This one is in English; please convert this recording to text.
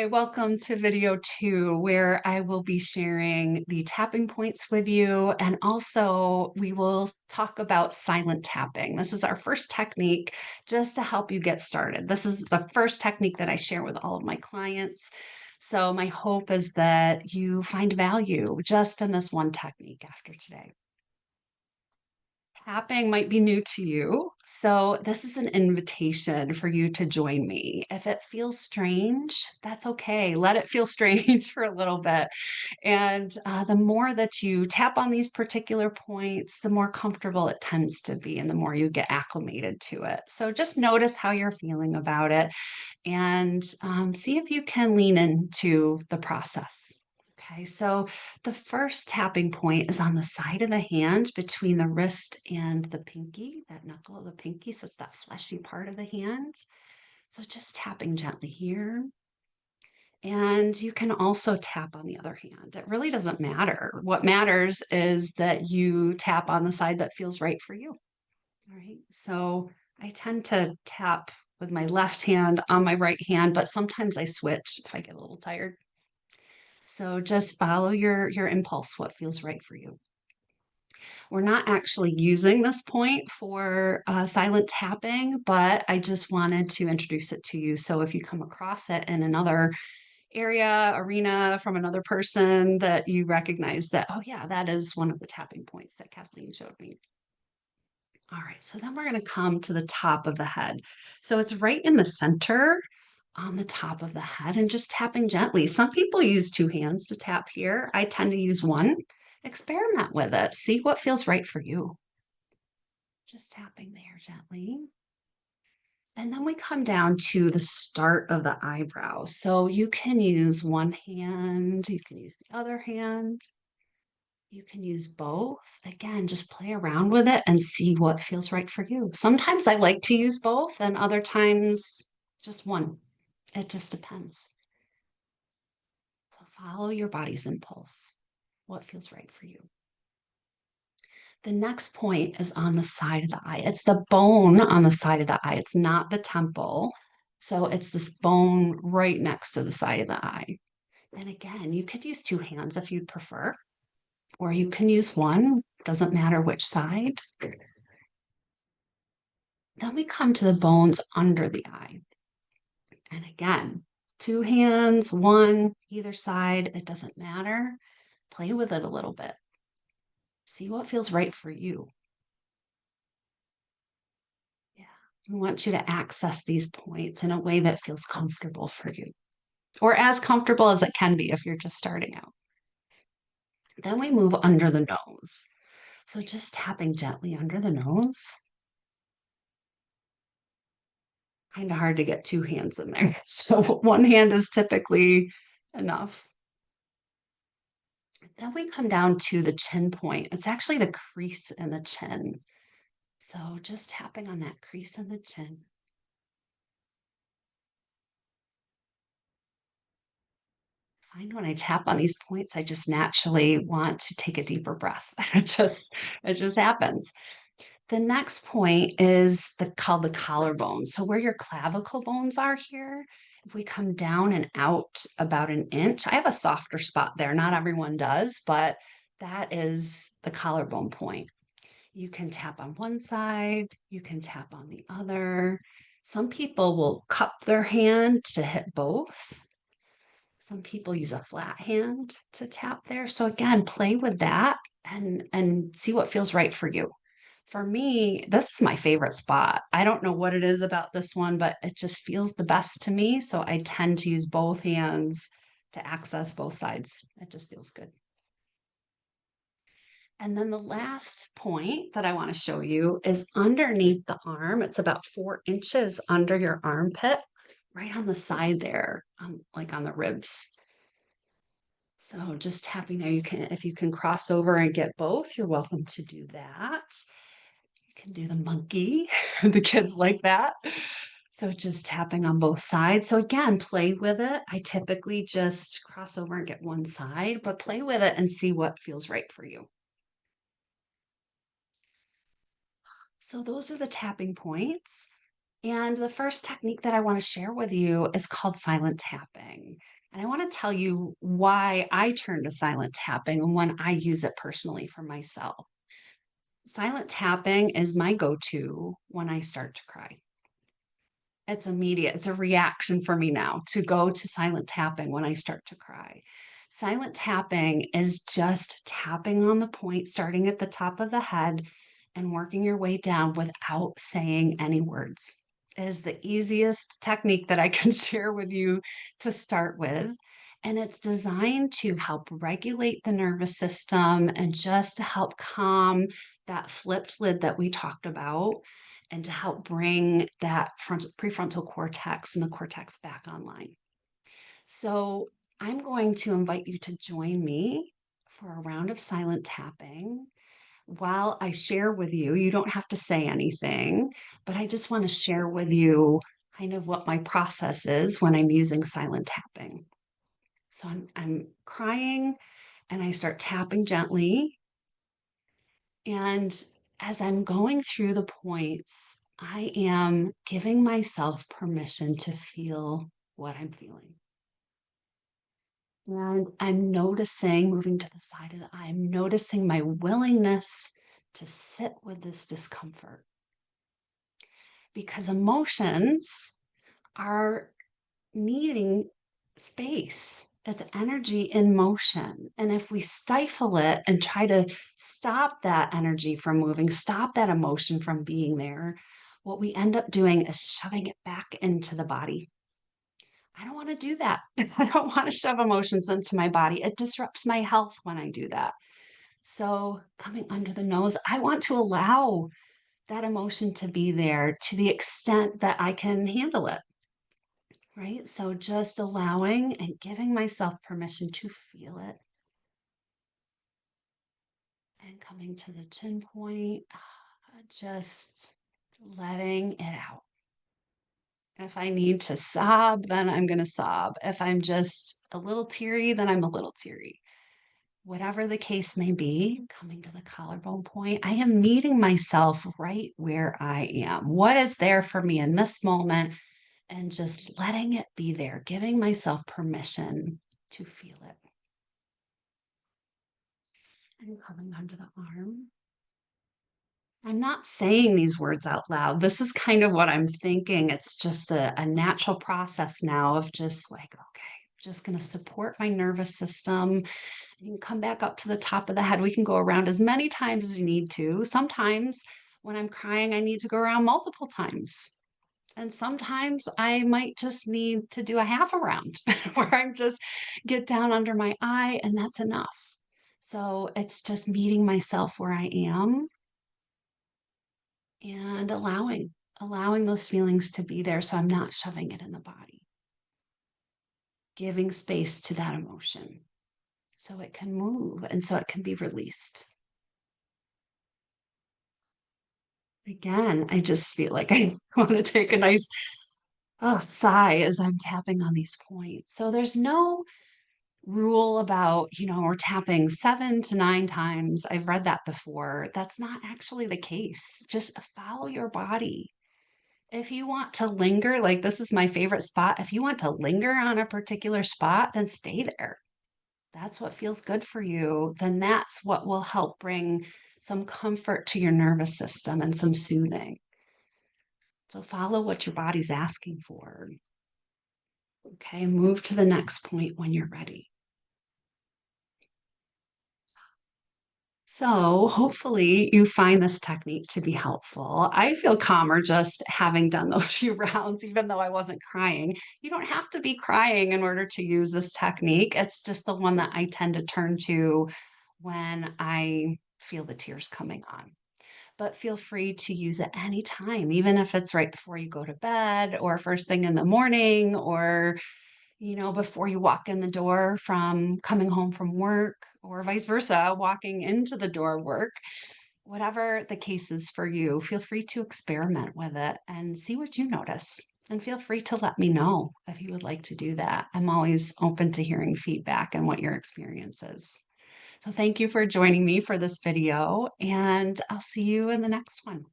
Hi, welcome to video 2, where I will be sharing the tapping points with you, and also we will talk about silent tapping. This is our first technique just to help you get started. This is the first technique that I share with all of my clients. So my hope is that you find value just in this one technique after today. Tapping might be new to you, so this is an invitation for you to join me. If it feels strange, that's okay. Let it feel strange for a little bit. And the more that you tap on these particular points, the more comfortable it tends to be, and the more you get acclimated to it. So just notice how you're feeling about it and see if you can lean into the process. Okay, so the first tapping point is on the side of the hand between the wrist and the pinky, that knuckle of the pinky. So it's that fleshy part of the hand. So just tapping gently here. And you can also tap on the other hand. It really doesn't matter. What matters is that you tap on the side that feels right for you. All right. So I tend to tap with my left hand on my right hand, but sometimes I switch if I get a little tired. So just follow your impulse, what feels right for you. We're not actually using this point for silent tapping, but I just wanted to introduce it to you. So if you come across it in another area, arena from another person, that you recognize that, oh, yeah, that is one of the tapping points that Kathleen showed me. All right, so then we're going to come to the top of the head. So it's right in the center on the top of the head and just tapping gently. Some people use two hands to tap here. I tend to use one. Experiment with it. See what feels right for you. Just tapping there gently. And then we come down to the start of the eyebrow. So you can use one hand, you can use the other hand. You can use both. Again, just play around with it and see what feels right for you. Sometimes I like to use both, and other times just one. It just depends. So follow your body's impulse. What feels right for you? The next point is on the side of the eye. It's the bone on the side of the eye. It's not the temple. So it's this bone right next to the side of the eye. And again, you could use two hands if you'd prefer, or you can use one. Doesn't matter which side. Then we come to the bones under the eye. And again, two hands, one either side, it doesn't matter. Play with it a little bit. See what feels right for you. Yeah. I want you to access these points in a way that feels comfortable for you, or as comfortable as it can be if you're just starting out. Then we move under the nose. So just tapping gently under the nose. Kind of hard to get two hands in there. So one hand is typically enough. Then we come down to the chin point. It's actually the crease in the chin. So just tapping on that crease in the chin. I find when I tap on these points, I just naturally want to take a deeper breath. It just happens. The next point is called the collarbone. So where your clavicle bones are here, if we come down and out about an inch, I have a softer spot there. Not everyone does, but that is the collarbone point. You can tap on one side, you can tap on the other. Some people will cup their hand to hit both. Some people use a flat hand to tap there. So again, play with that and see what feels right for you. For me, this is my favorite spot. I don't know what it is about this one, but it just feels the best to me. So I tend to use both hands to access both sides. It just feels good. And then the last point that I want to show you is underneath the arm. It's about 4 inches under your armpit, right on the side there, like on the ribs. So just tapping there, if you can cross over and get both, you're welcome to do that. You can do the monkey. The kids like that. So just tapping on both sides. So again, play with it. I typically just cross over and get one side, but play with it and see what feels right for you. So those are the tapping points. And the first technique that I want to share with you is called silent tapping. And I want to tell you why I turn to silent tapping and when I use it personally for myself. Silent tapping is my go to when I start to cry. It's immediate. It's a reaction for me now to go to silent tapping when I start to cry. Silent tapping is just tapping on the point, starting at the top of the head and working your way down without saying any words. It is the easiest technique that I can share with you to start with. And it's designed to help regulate the nervous system and just to help calm that flipped lid that we talked about and to help bring that prefrontal cortex and the cortex back online. So, I'm going to invite you to join me for a round of silent tapping while I share with you. You don't have to say anything, but I just want to share with you kind of what my process is when I'm using silent tapping. So, I'm crying and I start tapping gently, and as I'm going through the points, I am giving myself permission to feel what I'm feeling. And I'm noticing, moving to the side of the eye, I'm noticing my willingness to sit with this discomfort because emotions are needing space. It's energy in motion. And if we stifle it and try to stop that energy from moving, stop that emotion from being there, what we end up doing is shoving it back into the body. I don't want to do that. I don't want to shove emotions into my body. It disrupts my health when I do that. So, coming under the nose, I want to allow that emotion to be there to the extent that I can handle it. Right? So just allowing and giving myself permission to feel it and coming to the chin point, just letting it out. If I need to sob, then I'm going to sob. If I'm just a little teary, then I'm a little teary. Whatever the case may be, coming to the collarbone point, I am meeting myself right where I am. What is there for me in this moment? And just letting it be there, giving myself permission to feel it. And coming under the arm. I'm not saying these words out loud. This is kind of what I'm thinking. It's just a natural process now of just like, okay, just going to support my nervous system. You can come back up to the top of the head. We can go around as many times as you need to. Sometimes when I'm crying, I need to go around multiple times. And sometimes I might just need to do a half a round where I'm just get down under my eye and that's enough. So it's just meeting myself where I am and allowing those feelings to be there so I'm not shoving it in the body. Giving space to that emotion so it can move and so it can be released. Again, I just feel like I want to take a nice sigh as I'm tapping on these points. So there's no rule about, we're tapping 7 to 9 times. I've read that before. That's not actually the case. Just follow your body. If you want to linger, like this is my favorite spot. If you want to linger on a particular spot, then stay there. That's what feels good for you. Then that's what will help bring some comfort to your nervous system and some soothing. So follow what your body's asking for. Okay, move to the next point when you're ready. So, hopefully, you find this technique to be helpful. I feel calmer just having done those few rounds, even though I wasn't crying. You don't have to be crying in order to use this technique. It's just the one that I tend to turn to when I feel the tears coming on. But feel free to use it anytime, even if it's right before you go to bed or first thing in the morning or before you walk in the door from coming home from work or vice versa, walking into the door of work, whatever the case is for you, feel free to experiment with it and see what you notice. And feel free to let me know if you would like to do that. I'm always open to hearing feedback and what your experience is. So thank you for joining me for this video, and I'll see you in the next one.